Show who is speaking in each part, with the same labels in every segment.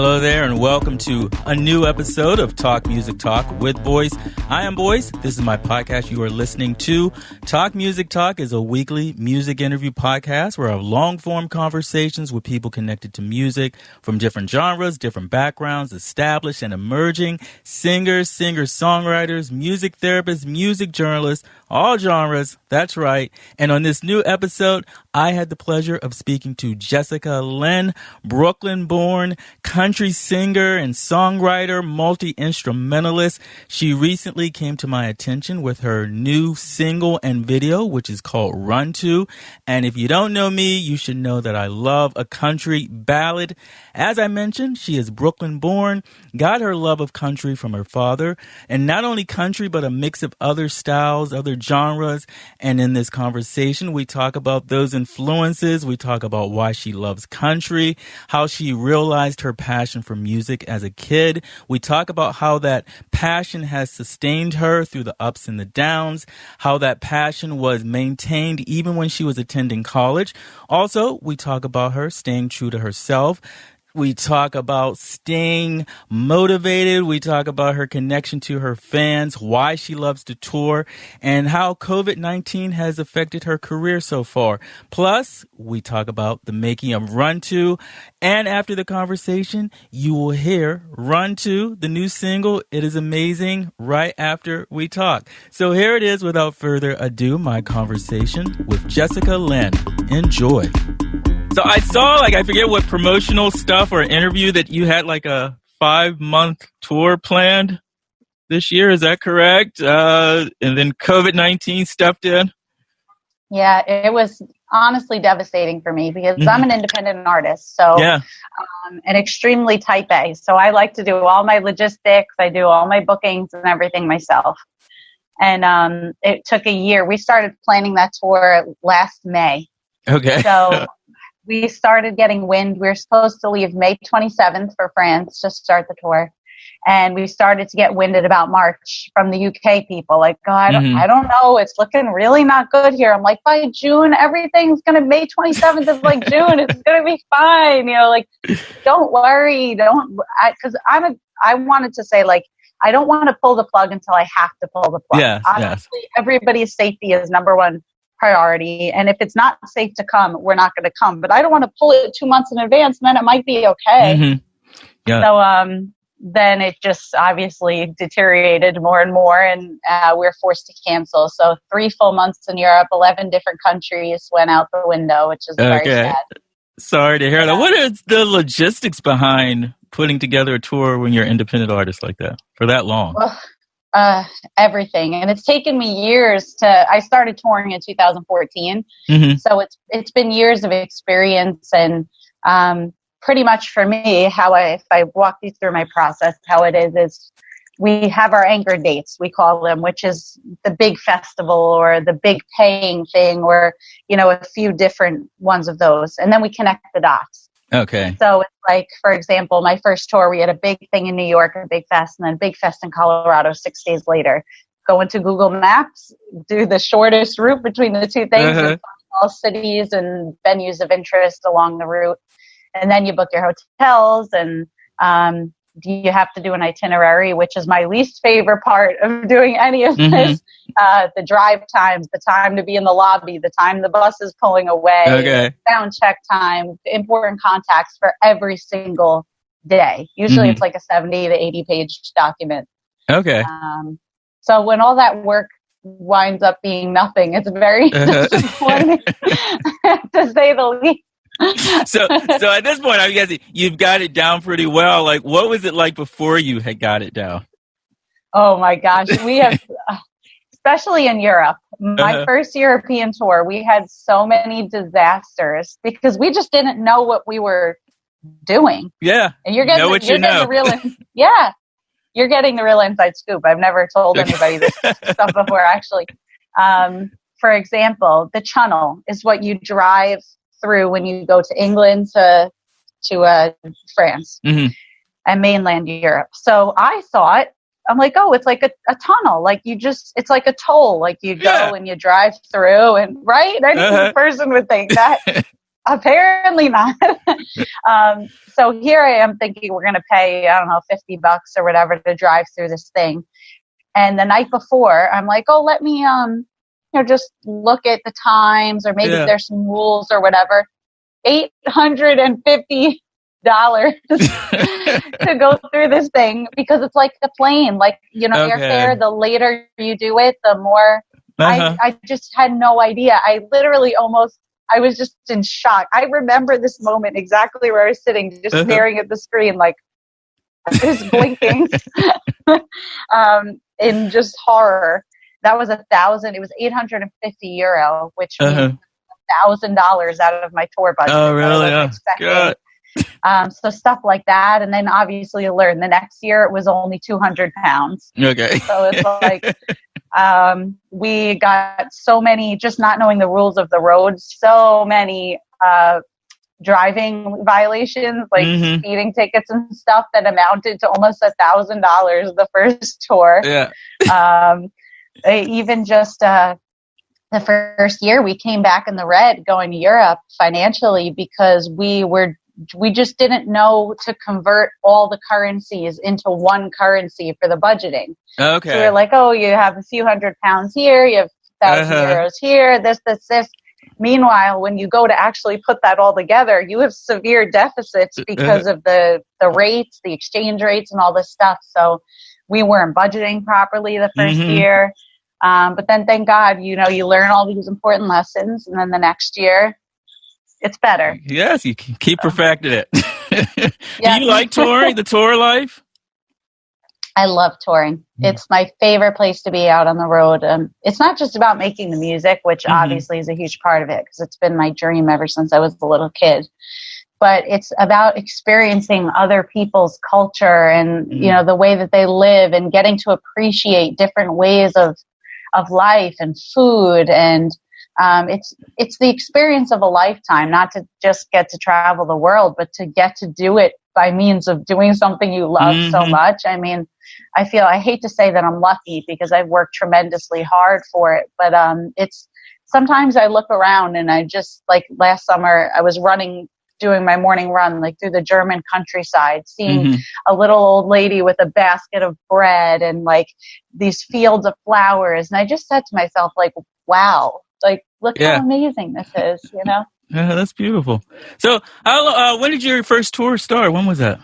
Speaker 1: Hello there and welcome to a new episode of Talk Music Talk with Boice. I am Boice. This is my podcast you are listening to. Talk Music Talk is a weekly music interview podcast where I have long-form conversations with people connected to music from different genres, different backgrounds, established and emerging singers, singer-songwriters, music therapists, music journalists, all genres. That's right. And on this new episode, I had the pleasure of speaking to Jessica Lynn, Brooklyn-born country singer and songwriter, multi-instrumentalist. She recently came to my attention with her new single and video, which is called Run To. And if you don't know me, you should know that I love a country ballad. As I mentioned, she is Brooklyn-born, got her love of country from her father, and not only country, but a mix of other styles, other genres. And in this conversation, we talk about those influences. We talk about why she loves country, how she realized her passion for music as a kid. We talk about how that passion has sustained her through the ups and the downs, how that passion was maintained even when she was attending college. Also, we talk about her staying true to herself. We talk about staying motivated. We talk about her connection to her fans, why she loves to tour, and how COVID-19 has affected her career so far. Plus, we talk about the making of Run To. And after the conversation, you will hear Run To, the new single. It is amazing right after we talk. So here it is, without further ado, my conversation with Jessica Lynn. Enjoy. So I saw, I forget what promotional stuff or interview that you had a 5-month tour planned this year. Is that correct? And then COVID-19 stepped in.
Speaker 2: Yeah, it was honestly devastating for me because I'm an independent artist. So, and extremely type A. So I like to do all my logistics. I do all my bookings and everything myself. And it took a year. We started planning that tour last May.
Speaker 1: Okay.
Speaker 2: So we started getting wind. We were supposed to leave May 27th for France to start the tour. And we started to get wind at about March from the UK people. I don't know. It's looking really not good here. I'm like, by June, everything's going to, May 27th is June. It's going to be fine. Don't worry. Because I wanted to say, I don't want to pull the plug until I have to pull the plug.
Speaker 1: Yeah,
Speaker 2: honestly, everybody's safety is number one priority. And if it's not safe to come, we're not going to come. But I don't want to pull it 2 months in advance, and then it might be okay.
Speaker 1: Mm-hmm. Yeah.
Speaker 2: So then it just obviously deteriorated more and more, and we're forced to cancel. So 3 full months in Europe, 11 different countries went out the window, which is very sad.
Speaker 1: Sorry to hear that. What is the logistics behind putting together a tour when you're an independent artist like that for that long?
Speaker 2: Well, everything. And it's taken me years I started touring in 2014. Mm-hmm. So it's been years of experience, and pretty much for me, if I walk you through my process, how it is we have our anchor dates, we call them, which is the big festival or the big paying thing, or, a few different ones of those. And then we connect the dots.
Speaker 1: Okay.
Speaker 2: So it's for example, my first tour, we had a big thing in New York, a big fest, and then a big fest in Colorado 6 days later. Go into Google Maps, do the shortest route between the two things, and all cities and venues of interest along the route. And then you book your hotels, and you have to do an itinerary, which is my least favorite part of doing any of this. The drive times, the time to be in the lobby, the time the bus is pulling away, sound check time, important contacts for every single day. Usually it's a 70 to 80 page document. Okay. So when all that work winds up being nothing, it's very disappointing to say the least.
Speaker 1: So at this point, I'm guessing you've got it down pretty well. What was it like before you had got it down?
Speaker 2: Oh my gosh. We have, especially in Europe, my first European tour, we had so many disasters because we just didn't know what we were doing.
Speaker 1: Yeah.
Speaker 2: And you're getting the real inside scoop. I've never told anybody this stuff before, actually. For example, the channel is what you drive through when you go to England to France and mainland Europe. So I thought, I'm like, oh, it's like a tunnel. It's like a toll. You go and you drive through, and right? Any person would think that. Apparently not. So here I am thinking we're going to pay, I don't know, $50 or whatever to drive through this thing. And the night before, I'm like, oh, let me, just look at the times, or maybe there's some rules or whatever. $850 to go through this thing, because it's like the plane, like, airfare, the later you do it, the more. I just had no idea. I literally I was just in shock. I remember this moment exactly where I was sitting, just staring at the screen, like, just blinking, in just horror. That was $1,000. It was €850, which means $1,000 out of my tour budget.
Speaker 1: Oh, really? Oh, God.
Speaker 2: So stuff like that. And then obviously you learn the next year it was only 200 pounds.
Speaker 1: Okay.
Speaker 2: So it's like, we got so many, just not knowing the rules of the road, so many, driving violations, like speeding tickets and stuff, that amounted to almost $1,000 the first tour.
Speaker 1: Yeah.
Speaker 2: Even just, the first year we came back in the red going to Europe financially, because we just didn't know to convert all the currencies into one currency for the budgeting.
Speaker 1: Okay.
Speaker 2: So we're like, oh, you have a few £100 here, you have 1,000 euros here, this. Meanwhile, when you go to actually put that all together, you have severe deficits because of the rates, the exchange rates, and all this stuff. So we weren't budgeting properly the first year. But then, thank God, you learn all these important lessons, and then the next year, it's better.
Speaker 1: Yes, you keep perfecting it. Do you like touring, the tour life?
Speaker 2: I love touring. It's my favorite place to be out on the road. It's not just about making the music, which obviously is a huge part of it, because it's been my dream ever since I was a little kid. But it's about experiencing other people's culture and, the way that they live, and getting to appreciate different ways of life and food. And it's the experience of a lifetime, not to just get to travel the world, but to get to do it by means of doing something you love so much. I mean, I hate to say that I'm lucky, because I've worked tremendously hard for it, but it's sometimes I look around and I just, like last summer, I was doing my morning run, like through the German countryside, seeing a little old lady with a basket of bread and like these fields of flowers. And I just said to myself, like, wow, like, look how amazing this is, Yeah,
Speaker 1: that's beautiful. So when did your first tour start? When was that?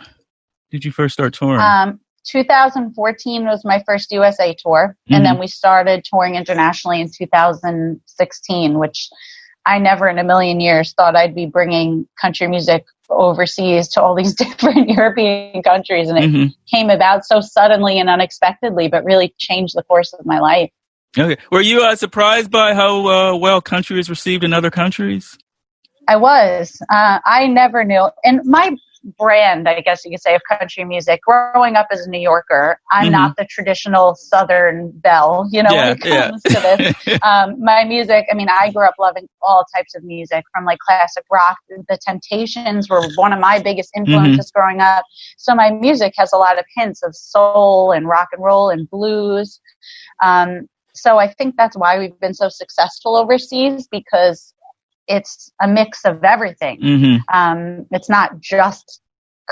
Speaker 1: Did you first start touring?
Speaker 2: 2014 was my first USA tour. And then we started touring internationally in 2016, which I never in a million years thought I'd be bringing country music overseas to all these different European countries. And it came about so suddenly and unexpectedly, but really changed the course of my life.
Speaker 1: Okay. Were you surprised by how well country is received in other countries?
Speaker 2: I was. I never knew. And my brand, I guess you could say, of country music, growing up as a New Yorker, I'm not the traditional Southern belle, when it comes to this. My music, I grew up loving all types of music, from like classic rock. The Temptations were one of my biggest influences growing up. So my music has a lot of hints of soul and rock and roll and blues. So I think that's why we've been so successful overseas, because it's a mix of everything. It's not just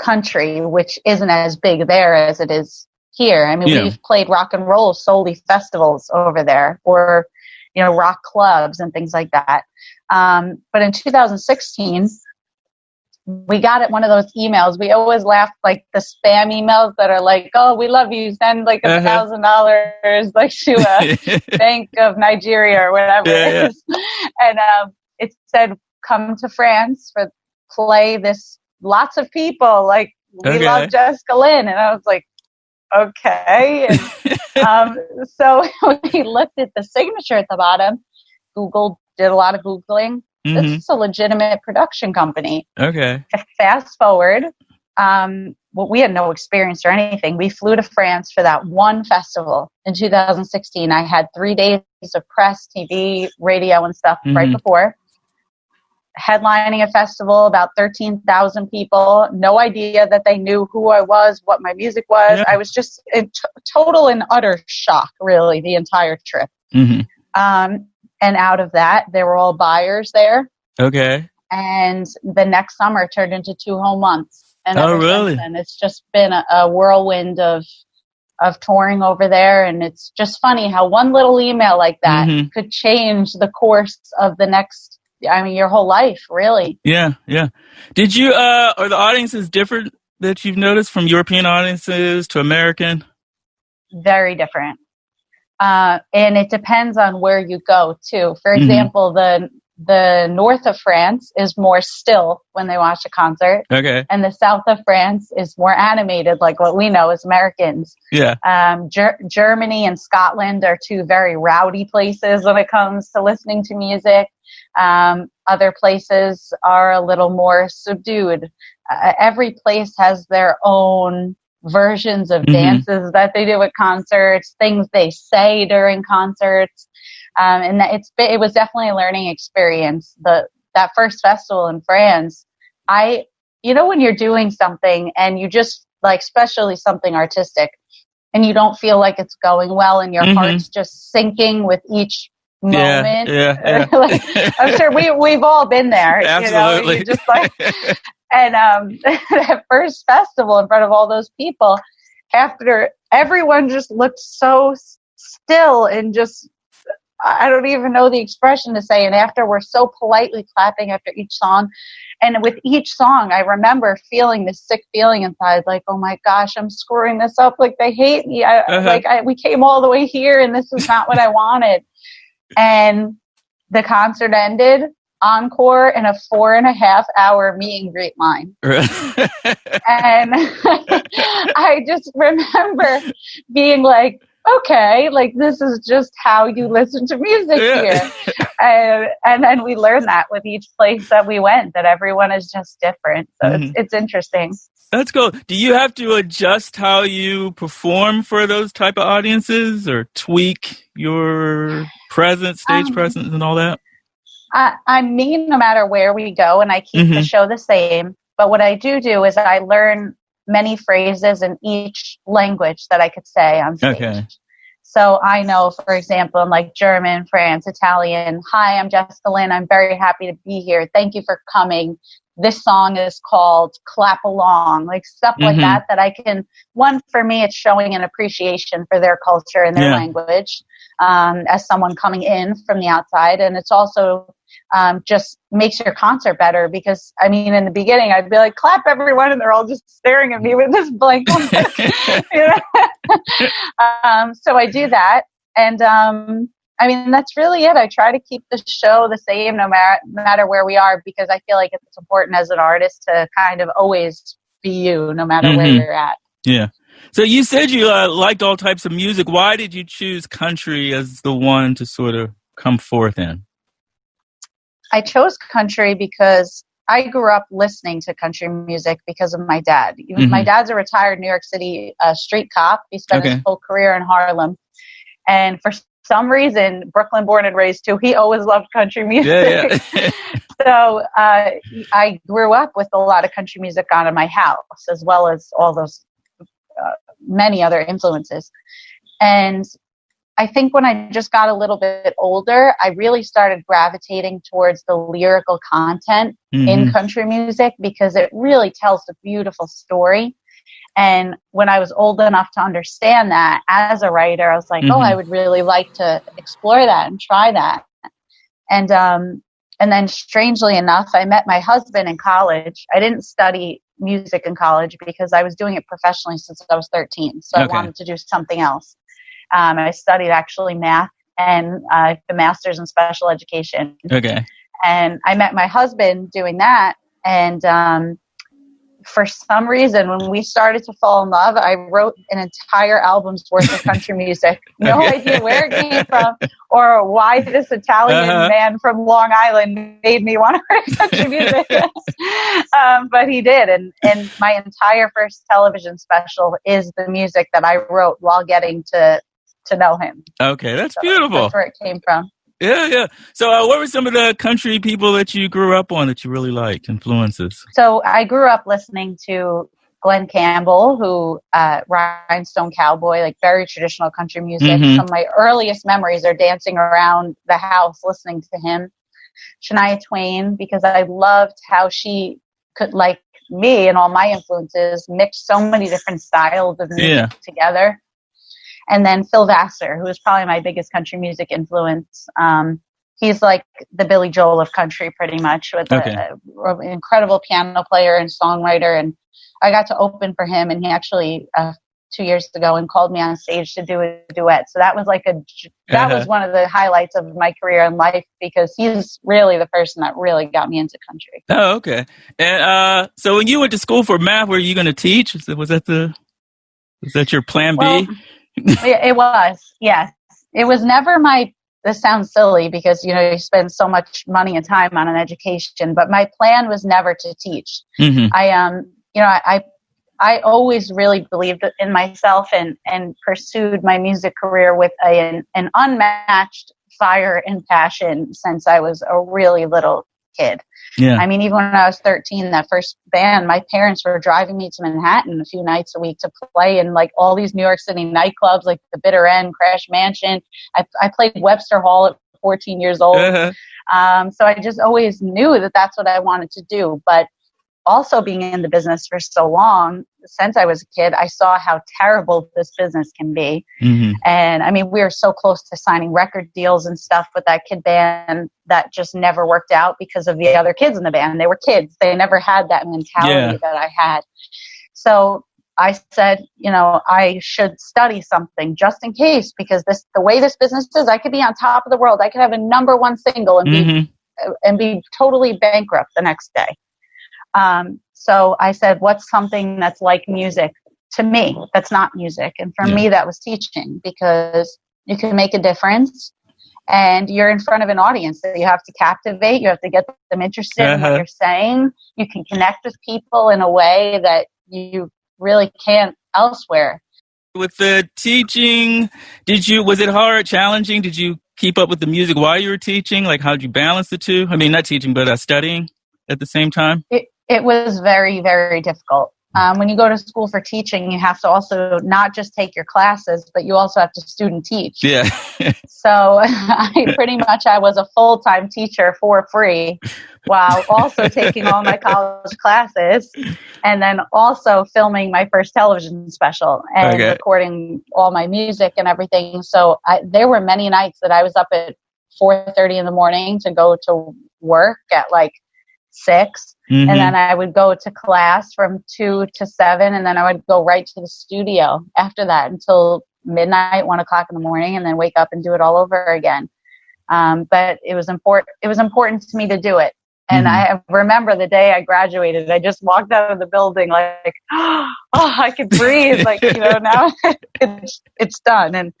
Speaker 2: country, which isn't as big there as it is here. We've played rock and roll solely festivals over there, or, rock clubs and things like that. But in 2016, we got one of those emails. We always laugh, like the spam emails that are like, oh, we love you. Send like $1,000 like to a Bank of Nigeria or whatever it is. And it said, come to France for play this. Lots of people, like, we love Jessica Lynn. And I was like, okay. And, so we looked at the signature at the bottom. Did a lot of Googling. This is a legitimate production company.
Speaker 1: Okay.
Speaker 2: Fast forward. We had no experience or anything. We flew to France for that one festival in 2016. I had 3 days of press, TV, radio, and stuff right before. Headlining a festival, about 13,000 people. No idea that they knew who I was, what my music was. I was just in total and utter shock, really, the entire trip. And out of that, there were all buyers there.
Speaker 1: Okay.
Speaker 2: And the next summer turned into 2 whole months. And ever
Speaker 1: really?
Speaker 2: since then, it's just been a whirlwind of touring over there. And it's just funny how one little email like that could change the course of the next, your whole life, really.
Speaker 1: Yeah, yeah. Did you, are the audiences different that you've noticed from European audiences to American?
Speaker 2: Very different. And it depends on where you go, too. For example, the north of France is more still when they watch a concert.
Speaker 1: Okay.
Speaker 2: And the south of France is more animated, like what we know as Americans.
Speaker 1: Yeah.
Speaker 2: Germany and Scotland are 2 very rowdy places when it comes to listening to music. Other places are a little more subdued. Every place has their own versions of dances that they do at concerts, things they say during concerts. And it was definitely a learning experience. That first festival in France, when you're doing something and you just like, especially something artistic, and you don't feel like it's going well and your heart's just sinking with each moment.
Speaker 1: Yeah.
Speaker 2: Like, I'm sure we've all been there.
Speaker 1: Absolutely.
Speaker 2: You just like, and that first festival in front of all those people, after everyone just looked so still and just, I don't even know the expression to say. And after we're so politely clapping after each song. And with each song, I remember feeling this sick feeling inside, like, oh my gosh, I'm screwing this up. Like, they hate me. We came all the way here and this is not what I wanted. And the concert ended, encore, in a 4.5-hour meet and greet line. And I just remember being like, okay, like, this is just how you listen to music here. And then we learned that with each place that we went, that everyone is just different. So it's interesting.
Speaker 1: That's cool. Do you have to adjust how you perform for those type of audiences, or tweak your presence, stage presence and all that?
Speaker 2: I mean, no matter where we go, and I keep the show the same. But what I do is I learn many phrases in each language that I could say on stage. Okay. So I know, for example, in like German, France, Italian, hi, I'm Jessica Lynn. I'm very happy to be here. Thank you for coming. This song is called Clap Along, like stuff like that I can, for me, it's showing an appreciation for their culture and their language as someone coming in from the outside. And it's also just makes your concert better because, I mean, in the beginning, I'd be like, clap everyone, and they're all just staring at me with this blank look. So I do that. And I mean, that's really it. I try to keep the show the same no matter where we are, because I feel like it's important as an artist to kind of always be you no matter where you're at.
Speaker 1: Yeah. So you said you liked all types of music. Why did you choose country as the one to sort of come forth in?
Speaker 2: I chose country because I grew up listening to country music because of my dad. My dad's a retired New York City street cop. He spent his whole career in Harlem. And for some reason, Brooklyn born and raised too, he always loved country music. Yeah. So I grew up with a lot of country music on in my house, as well as all those many other influences. And I think when I just got a little bit older, I really started gravitating towards the lyrical content in country music because it really tells a beautiful story. And when I was old enough to understand that as a writer, I was like, oh, I would really like to explore that and try that. And then strangely enough, I met my husband in college. I didn't study music in college because I was doing it professionally since I was 13. So I wanted to do something else. I studied actually math and the master's in special education. Okay. And I met my husband doing that. And for some reason, when we started to fall in love, I wrote an entire album's worth of country music. No idea where it came from or why this Italian man from Long Island made me want to write country music. But he did. And my entire first television special is the music that I wrote while getting to know him. Okay, that's beautiful. That's where it came from.
Speaker 1: Yeah, yeah. So what were some of the country people that you grew up on that you really liked, influences?
Speaker 2: So I grew up listening to Glenn Campbell, who Rhinestone Cowboy, like very traditional country music. Some of my earliest memories are dancing around the house listening to him. Shania Twain, because I loved how she could, like me and all my influences, mix so many different styles of music together. And then Phil Vassar, who is probably my biggest country music influence. He's like the Billy Joel of country, pretty much, with an incredible piano player and songwriter. And I got to open for him, and he actually 2 years ago and called me on stage to do a duet. So that was like that was one of the highlights of my career in life, because he's really the person that really got me into country.
Speaker 1: Oh, okay. And so when you went to school for math, were you going to teach? Was that your plan B?
Speaker 2: It was, yes. It was never this sounds silly because, you spend so much money and time on an education, but my plan was never to teach. Mm-hmm. I always really believed in myself and pursued my music career with an unmatched fire and passion since I was a really little kid. Yeah. I mean, even when I was 13, that first band, my parents were driving me to Manhattan a few nights a week to play in like all these New York City nightclubs, like the Bitter End, Crash Mansion. I played Webster Hall at 14 years old. Uh-huh. So I just always knew that that's what I wanted to do. But also being in the business for so long, since I was a kid, I saw how terrible this business can be. Mm-hmm. And I mean, we were so close to signing record deals and stuff with that kid band that just never worked out because of the other kids in the band. They were kids. They never had that mentality that I had. So I said, I should study something just in case, because the way this business is, I could be on top of the world. I could have a number one single and be totally bankrupt the next day. So I said, what's something that's like music to me that's not music? And for me, that was teaching, because you can make a difference and you're in front of an audience that you have to captivate. You have to get them interested in what you're saying. You can connect with people in a way that you really can't elsewhere.
Speaker 1: With the teaching, was it hard, challenging? Did you keep up with the music while you were teaching? Like, how'd you balance the two? I mean, not teaching, but studying at the same time?
Speaker 2: It was very, very difficult. When you go to school for teaching, you have to also not just take your classes, but you also have to student teach.
Speaker 1: Yeah.
Speaker 2: So I was a full-time teacher for free, while also taking all my college classes, and then also filming my first television special and recording all my music and everything. So there were many nights that I was up at 4:30 in the morning to go to work at like 6. Mm-hmm. And then I would go to class from 2 to 7, and then I would go right to the studio after that until midnight, 1 o'clock in the morning, and then wake up and do it all over again. But it was important. It was important to me to do it. And I remember the day I graduated, I just walked out of the building like, oh, I could breathe. Like, now it's done. And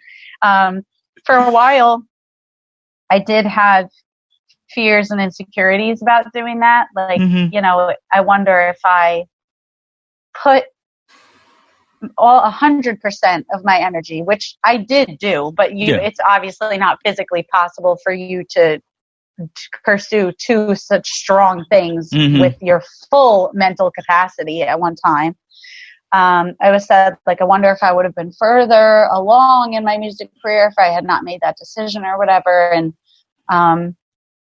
Speaker 2: for a while, I did have fears and insecurities about doing that. Like, I wonder if I put all 100% of my energy, which I did do, but it's obviously not physically possible for you to pursue two such strong things with your full mental capacity at one time. I was said, like, I wonder if I would have been further along in my music career if I had not made that decision or whatever. And,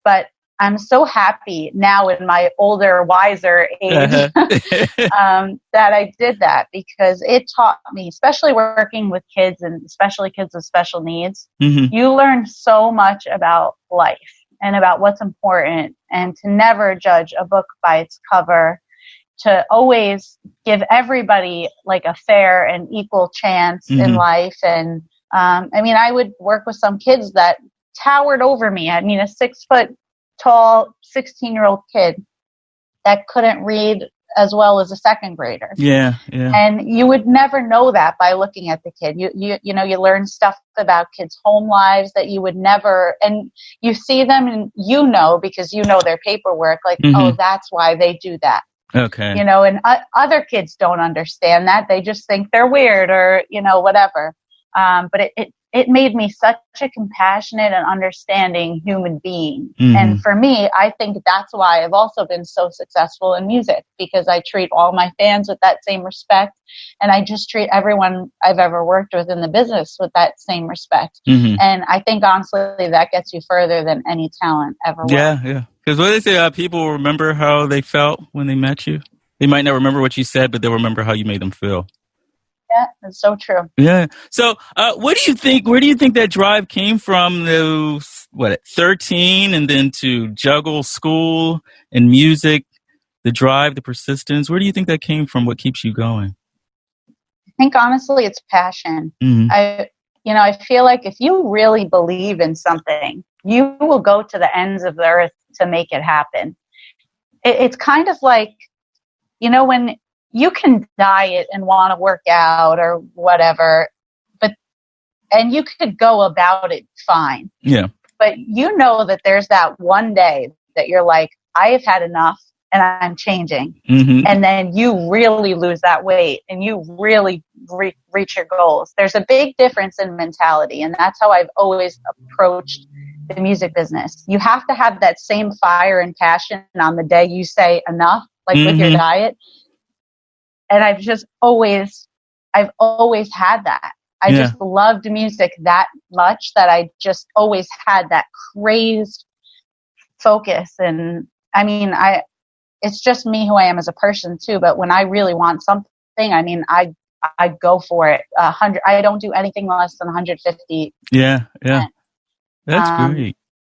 Speaker 2: but I'm so happy now in my older, wiser age that I did that, because it taught me, especially working with kids and especially kids with special needs, you learn so much about life and about what's important, and to never judge a book by its cover, to always give everybody like a fair and equal chance in life. And I would work with some kids that towered over me. I mean, a 6-foot tall 16-year-old kid that couldn't read as well as a second grader. Yeah. And you would never know that by looking at the kid. You learn stuff about kids' home lives that you would never, and you see them and because you know their paperwork, like, oh, that's why they do that. Okay. And other kids don't understand that. They just think they're weird or, whatever. But it made me such a compassionate and understanding human being.
Speaker 1: Mm-hmm.
Speaker 2: And for me, I think that's why I've also been so successful in music, because I treat all my fans with that same respect. And I just treat everyone I've ever worked with in the business with that same respect.
Speaker 1: Mm-hmm.
Speaker 2: And I think, honestly, that gets you further than any talent ever will.
Speaker 1: Yeah. Because what they say, people remember how they felt when they met you. They might not remember what you said, but they'll remember how you made them feel.
Speaker 2: Yeah, that's so true.
Speaker 1: Yeah. So, what do you think? Where do you think that drive came from? Those 13, and then to juggle school and music, the drive, the persistence. Where do you think that came from? What keeps you going?
Speaker 2: I think honestly, it's passion.
Speaker 1: Mm-hmm.
Speaker 2: I feel like if you really believe in something, you will go to the ends of the earth to make it happen. It's kind of like, when you can diet and want to work out or whatever, and you could go about it fine.
Speaker 1: Yeah.
Speaker 2: But you know that there's that one day that you're like, I have had enough and I'm changing.
Speaker 1: Mm-hmm.
Speaker 2: And then you really lose that weight and you really reach your goals. There's a big difference in mentality. And that's how I've always approached the music business. You have to have that same fire and passion on the day you say enough, like with your diet. And I've always had that. I just loved music that much that I just always had that crazed focus. And I mean, it's just me who I am as a person too. But when I really want something, I mean, I go for it. 100. I don't do anything less than 150.
Speaker 1: Yeah. That's great.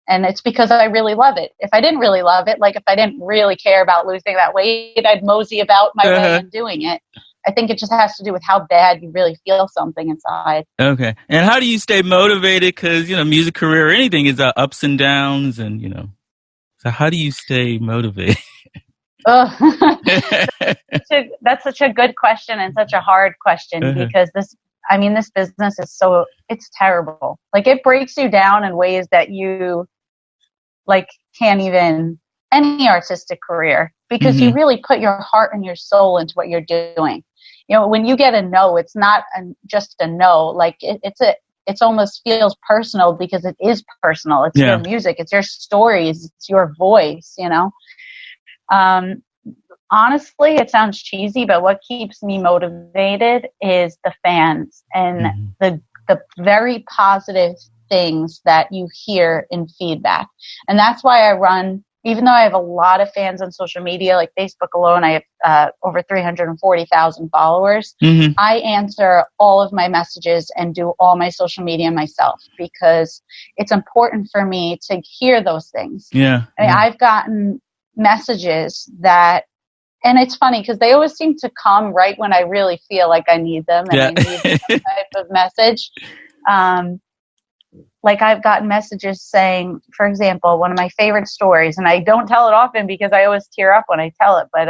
Speaker 2: And it's because I really love it. If I didn't really love it, like if I didn't really care about losing that weight, I'd mosey about my way in doing it. I think it just has to do with how bad you really feel something inside. Okay.
Speaker 1: And how do you stay motivated? Because, music career or anything is ups and downs and, so how do you stay motivated?
Speaker 2: That's such a good question and such a hard question because this business is it's terrible. Like it breaks you down in ways that you can't even, any artistic career, because you really put your heart and your soul into what you're doing. When you get a no, it's not just a no. Like it's almost feels personal because it is personal. It's your music, it's your stories, it's your voice, honestly, it sounds cheesy, but what keeps me motivated is the fans and the very positive things that you hear in feedback. And that's why I run, even though I have a lot of fans on social media, like Facebook alone, I have over 340,000 followers. I answer all of my messages and do all my social media myself because it's important for me to hear those things. I've gotten messages that, and it's funny because they always seem to come right when I really feel like I need them and I need this type of message. Like I've gotten messages saying, for example, one of my favorite stories, and I don't tell it often because I always tear up when I tell it, but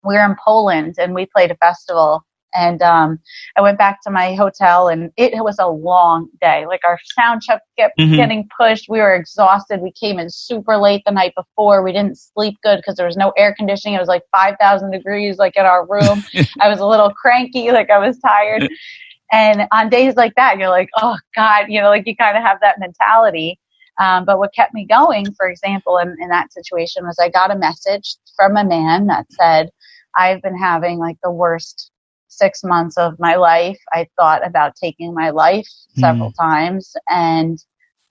Speaker 2: we were in Poland and we played a festival. And I went back to my hotel and it was a long day. Like our sound check kept getting pushed. We were exhausted. We came in super late the night before. We didn't sleep good because there was no air conditioning. It was like 5,000 degrees like in our room. I was a little cranky, like I was tired. And on days like that, you're like, oh God, like you kind of have that mentality. But what kept me going, for example, in that situation was I got a message from a man that said, I've been having like the worst 6 months of my life. I thought about taking my life several times and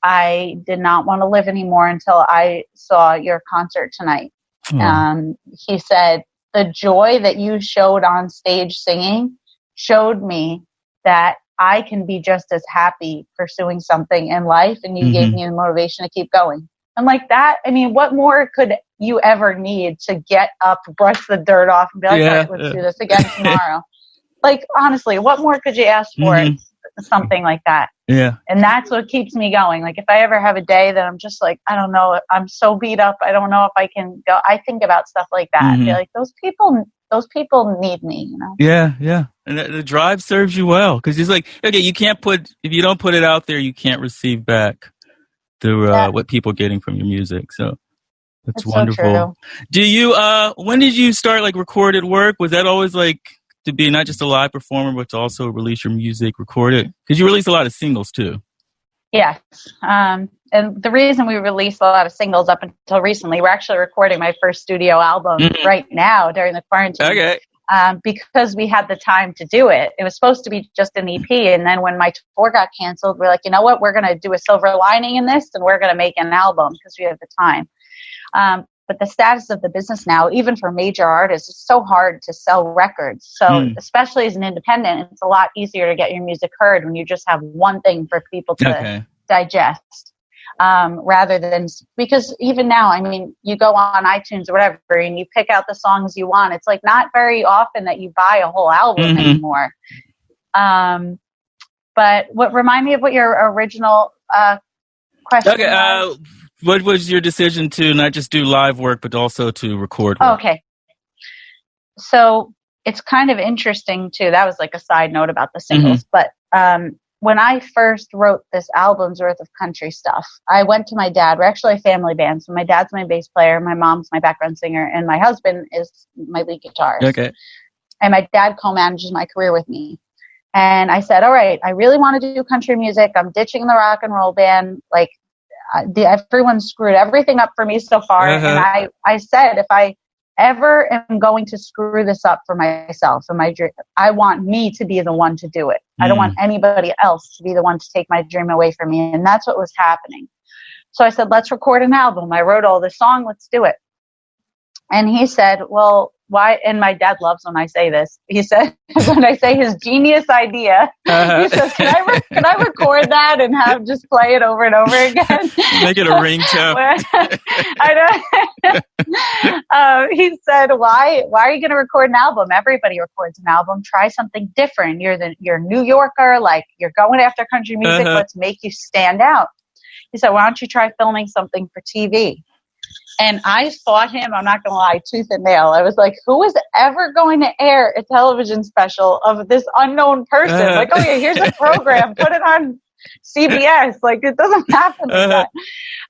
Speaker 2: I did not want to live anymore until I saw your concert tonight. He said, the joy that you showed on stage singing showed me that I can be just as happy pursuing something in life, and you gave me the motivation to keep going. And like that, I mean, what more could you ever need to get up, brush the dirt off, and be like, all right, let's do this again tomorrow? Like, honestly, what more could you ask for? Something like that. Yeah. And that's what keeps me going. Like, if I ever have a day that I'm just like, I don't know, I'm so beat up, I don't know if I can go, I think about stuff like that. I feel like those people need me,
Speaker 1: Yeah. And the drive serves you well because it's like, okay, if you don't put it out there, you can't receive back what people are getting from your music. So that's wonderful.
Speaker 2: So true.
Speaker 1: Do you, when did you start like recorded work? Was that always like to be not just a live performer, but to also release your music, record it? Because you release a lot of singles too.
Speaker 2: Yes. And the reason we released a lot of singles up until recently, we're actually recording my first studio album right now during the quarantine.
Speaker 1: Okay.
Speaker 2: Because we had the time to do it. It was supposed to be just an EP. And then when my tour got canceled, we're like, you know what? We're going to do a silver lining in this, and we're going to make an album because we have the time. But the status of the business now, even for major artists, it's so hard to sell records. So especially as an independent, it's a lot easier to get your music heard when you just have one thing for people to digest. Rather than, because even now, I mean, you go on iTunes or whatever and you pick out the songs you want. It's like not very often that you buy a whole album anymore. But remind me of what your original question was.
Speaker 1: What was your decision to not just do live work, but also to record work?
Speaker 2: Okay. So it's kind of interesting too. That was like a side note about the singles, but, when I first wrote this album's worth of country stuff, I went to my dad. We're actually a family band. So my dad's my bass player, my mom's my background singer, and my husband is my lead guitarist. Okay. And my dad co-manages my career with me. And I said, all right, I really want to do country music. I'm ditching the rock and roll band. Like, everyone screwed everything up for me so far. And I said, if I ever am going to screw this up for myself and my dream, I want me to be the one to do it. I don't want anybody else to be the one to take my dream away from me. And that's what was happening. So I said, let's record an album. I wrote all the song. Let's do it. And he said, well, why? And my dad loves when I say this. He said, when I say his genius idea, he says, can I record that and just play it over and over again?
Speaker 1: Make it a ringtone.
Speaker 2: I know. He said, why are you going to record an album? Everybody records an album. Try something different. You're a New Yorker. Like, you're going after country music. Let's make you stand out. He said, why don't you try filming something for TV? And I fought him, I'm not going to lie, tooth and nail. I was like, who is ever going to air a television special of this unknown person? Like, oh yeah, here's a program, put it on CBS. Like, it doesn't happen like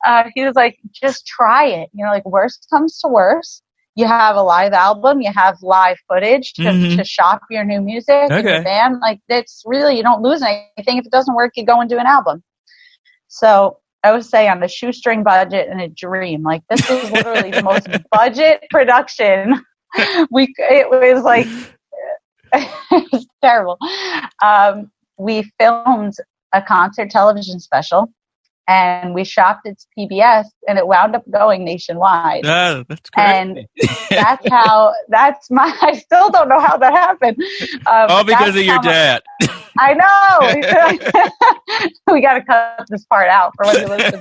Speaker 2: that. He was like, just try it. You know, like, worst comes to worst. You have a live album, you have live footage to shop your new music and your band. Like, it's really, you don't lose anything. If it doesn't work, you go and do an album. So I would say on the shoestring budget and a dream. Like, this was literally the most budget production. It was like, it was terrible. We filmed a concert television special and we shopped it to PBS and it wound up going nationwide.
Speaker 1: Oh, that's great.
Speaker 2: And I still don't know how that happened.
Speaker 1: All because of your dad.
Speaker 2: I know. We got to cut this part out for when you listen.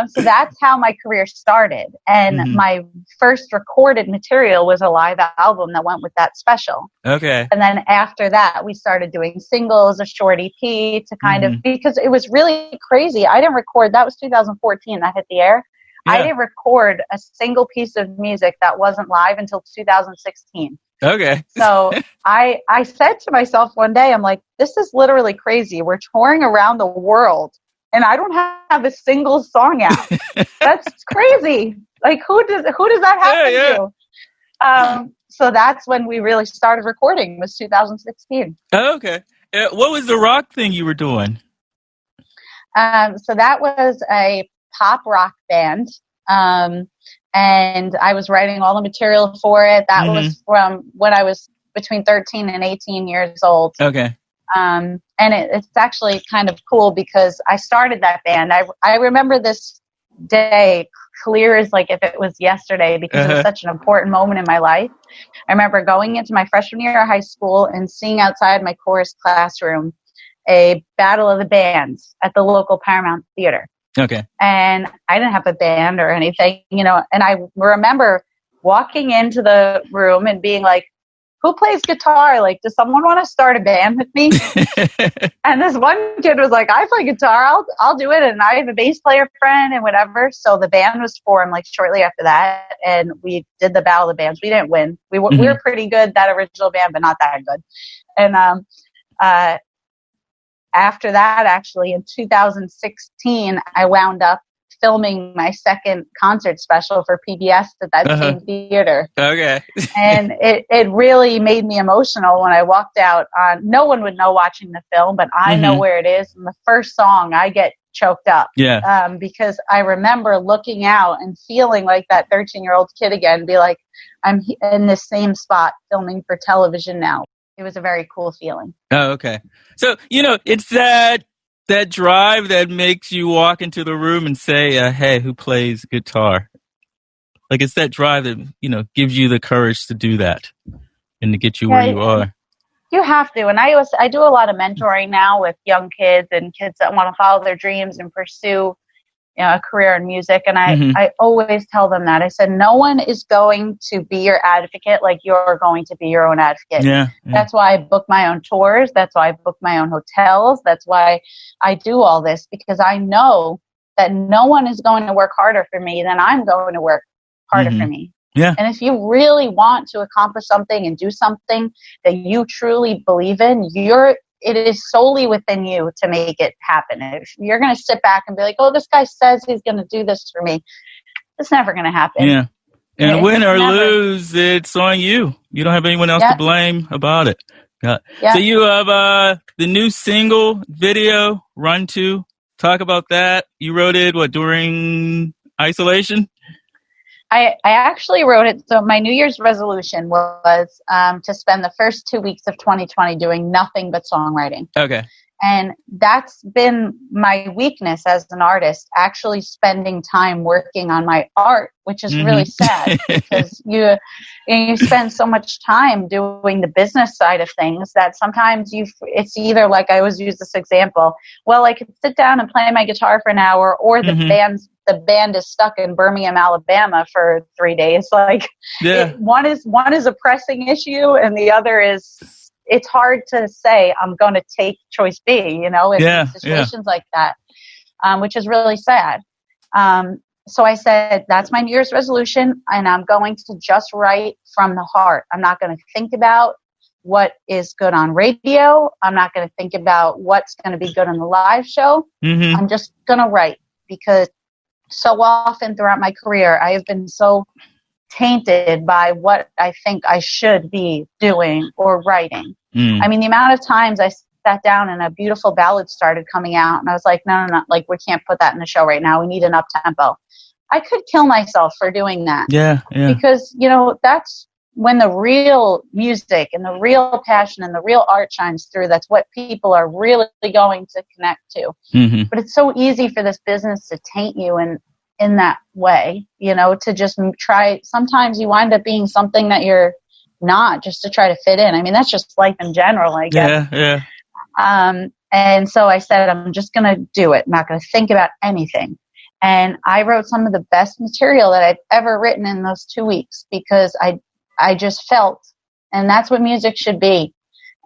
Speaker 2: So that's how my career started. And my first recorded material was a live album that went with that special. Okay. And then after that, we started doing singles, a short EP to kind of, because it was really crazy. I didn't record, that was 2014 that hit the air. Yeah. I didn't record a single piece of music that wasn't live until 2016. Okay. So I said to myself one day, I'm like, this is literally crazy. We're touring around the world and I don't have a single song out. That's crazy. Like, who does that happen to? So that's when we really started recording, was 2016.
Speaker 1: Oh, okay. What was the rock thing you were doing?
Speaker 2: So that was a pop rock band. And I was writing all the material for it. That was from when I was between 13 and 18 years old. Okay. And it's actually kind of cool because I started that band. I remember this day clear as like if it was yesterday because it was such an important moment in my life. I remember going into my freshman year of high school and seeing outside my chorus classroom a battle of the bands at the local Paramount Theater. Okay. And I didn't have a band or anything, you know, and I remember walking into the room and being like, who plays guitar? Like, does someone want to start a band with me? And this one kid was like, I play guitar. I'll do it. And I have a bass player friend and whatever. So the band was formed like shortly after that. And we did the Battle of the Bands. We didn't win. We were pretty good, that original band, but not that good. And, after that, actually, in 2016, I wound up filming my second concert special for PBS at that same theater.
Speaker 1: Okay.
Speaker 2: And it really made me emotional when I walked out. No one would know watching the film, but I know where it is. And the first song, I get choked up.
Speaker 1: Yeah.
Speaker 2: Because I remember looking out and feeling like that 13-year-old kid again, be like, I'm in this same spot filming for television now. It was a very cool feeling.
Speaker 1: Oh, okay. So, it's that drive that makes you walk into the room and say, hey, who plays guitar? Like, it's that drive that, gives you the courage to do that and to get you where you are.
Speaker 2: You have to. And I do a lot of mentoring now with young kids and kids that want to follow their dreams and pursue a career in music. And I always tell them that. I said, no one is going to be your advocate like you're going to be your own advocate.
Speaker 1: Yeah.
Speaker 2: That's why I book my own tours. That's why I book my own hotels. That's why I do all this, because I know that no one is going to work harder for me than I'm going to work harder for me.
Speaker 1: Yeah.
Speaker 2: And if you really want to accomplish something and do something that you truly believe in, it is solely within you to make it happen. If you're going to sit back and be like, oh, this guy says he's going to do this for me, it's never going to happen.
Speaker 1: Yeah. And win or lose, it's on you. You don't have anyone else to blame about it. Yeah. So you have the new single video, Run To. Talk about that. You wrote it, during isolation?
Speaker 2: I actually wrote it. So my New Year's resolution was to spend the first 2 weeks of 2020 doing nothing but songwriting. Okay. And that's been my weakness as an artist, actually spending time working on my art, which is really sad because you spend so much time doing the business side of things that sometimes it's either, like I always use this example, well, I could sit down and play my guitar for an hour, or the band is stuck in Birmingham, Alabama for 3 days. Like one is a pressing issue and the other is, it's hard to say I'm going to take choice B, in situations like that, which is really sad. So I said, that's my New Year's resolution, and I'm going to just write from the heart. I'm not going to think about what is good on radio. I'm not going to think about what's going to be good on the live show. I'm just going to write, because so often throughout my career, I have been so tainted by what I think I should be doing or writing. I mean, the amount of times I sat down and a beautiful ballad started coming out and I was like, no, like, we can't put that in the show right now. We need an up-tempo. I could kill myself for doing that. Yeah. Because, that's when the real music and the real passion and the real art shines through. That's what people are really going to connect to. But it's so easy for this business to taint you in that way, to just try. Sometimes you wind up being something that you're not, just to try to fit in. I mean, that's just life in general, I guess. Yeah. And so I said, I'm just going to do it. I'm not going to think about anything. And I wrote some of the best material that I've ever written in those 2 weeks, because I just felt, and that's what music should be.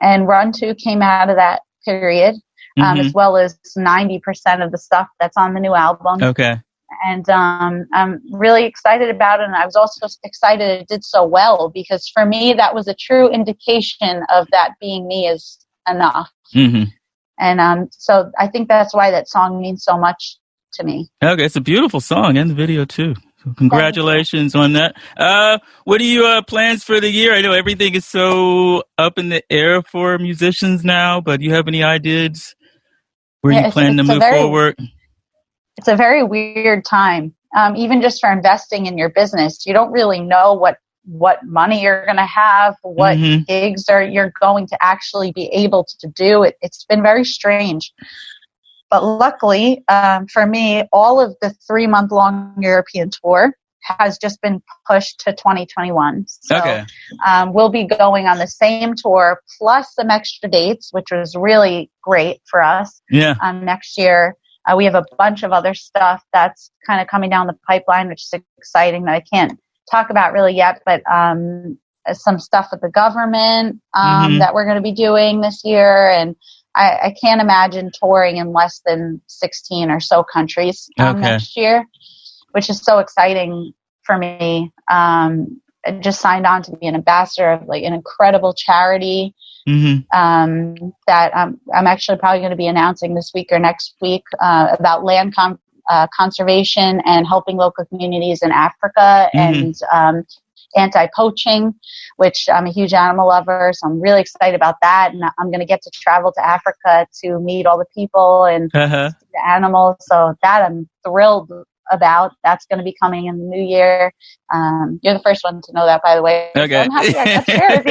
Speaker 2: And Run To came out of that period, as well as 90% of the stuff that's on the new album. Okay. And I'm really excited about it. And I was also excited it did so well, because for me, that was a true indication of that being me is enough. And so I think that's why that song means so much to me. Okay, it's a beautiful song, and the video too. So congratulations on that. What are your plans for the year? I know everything is so up in the air for musicians now, but do you have any ideas where you plan to move forward? It's a very weird time, even just for investing in your business. You don't really know what money you're going to have, what gigs you're going to actually be able to do. It's been very strange. But luckily, for me, all of the 3-month-long European tour has just been pushed to 2021. So we'll be going on the same tour plus some extra dates, which was really great for us. Next year. We have a bunch of other stuff that's kind of coming down the pipeline, which is exciting, that I can't talk about really yet, but some stuff with the government that we're going to be doing this year. And I can't imagine touring in less than 16 or so countries next year, which is so exciting for me. I just signed on to be an ambassador of like an incredible charity that I'm actually probably going to be announcing this week or next week about land conservation and helping local communities in Africa and anti-poaching, which I'm a huge animal lover. So I'm really excited about that. And I'm going to get to travel to Africa to meet all the people and the animals. So that I'm thrilled about. That's going to be coming in the new year. You're the first one to know that, by the way.
Speaker 1: Okay.
Speaker 2: So I'm happy I got to share with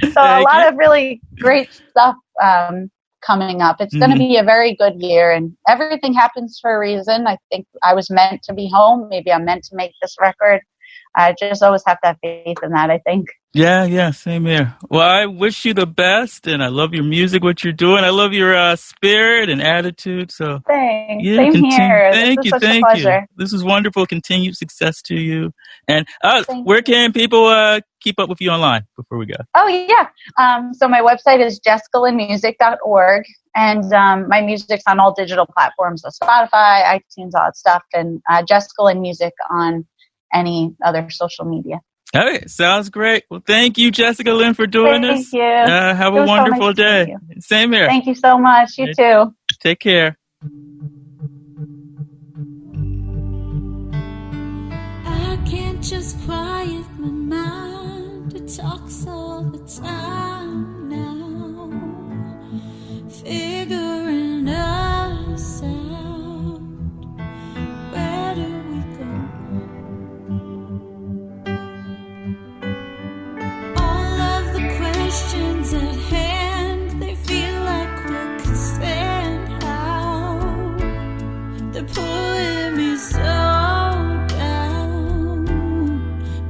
Speaker 2: you. So a lot of really great stuff coming up. It's going to be a very good year, and everything happens for a reason. I think I was meant to be home. Maybe I'm meant to make this record. I just always have to have faith in that, I think.
Speaker 1: Yeah, same here. Well, I wish you the best, and I love your music, what you're doing. I love your spirit and attitude. So
Speaker 2: thanks.
Speaker 1: yeah,
Speaker 2: Same here.
Speaker 1: Thank you. This is wonderful. Continued success to you. And where can people keep up with you online before we go?
Speaker 2: Oh, yeah. So my website is jessicalynmusic.org, and my music's on all digital platforms, so Spotify, iTunes, all that stuff, and Jessica Lynn Music on any other social media.
Speaker 1: Okay, sounds great. Well, thank you, Jessica Lynn, for doing this.
Speaker 2: Thank you.
Speaker 1: Have a wonderful day. Same here.
Speaker 2: Thank you so much. You too.
Speaker 1: Take care.
Speaker 3: I can't just quiet my mind. It talks all the time now, figuring us out. Where do we go? All of the questions at hand, they feel like what could stand out. They're pulling me so down,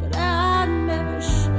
Speaker 3: but I'm never sure.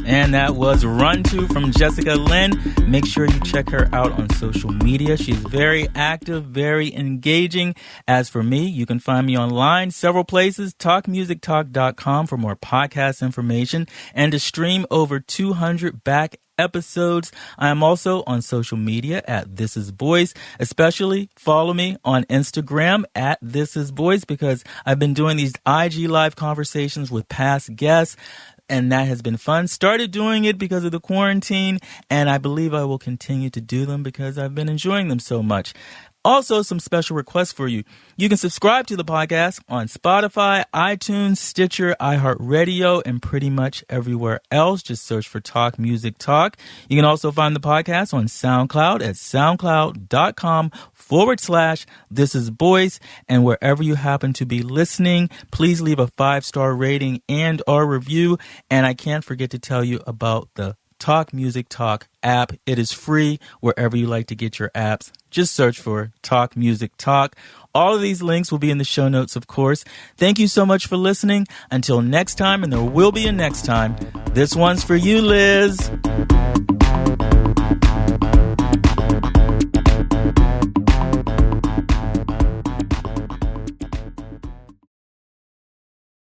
Speaker 1: And that was Run To from Jessica Lynn. Make sure you check her out on social media. She's very active, very engaging. As for me, you can find me online several places, talkmusictalk.com for more podcast information and to stream over 200 back episodes. I am also on social media at This Is Boice. Especially follow me on Instagram at This Is Boice because I've been doing these IG live conversations with past guests. And that has been fun. Started doing it because of the quarantine, and I believe I will continue to do them because I've been enjoying them so much. Also, some special requests for you. You can subscribe to the podcast on Spotify, iTunes, Stitcher, iHeartRadio, and pretty much everywhere else. Just search for Talk Music Talk. You can also find the podcast on SoundCloud at soundcloud.com/This Is Boice. And wherever you happen to be listening, please leave a 5-star rating and or review. And I can't forget to tell you about the Talk Music Talk app. It is free wherever you like to get your apps. Just search for Talk Music Talk. All of these links will be in the show notes, of course. Thank you so much for listening. Until next time, and there will be a next time, this one's for you, Liz.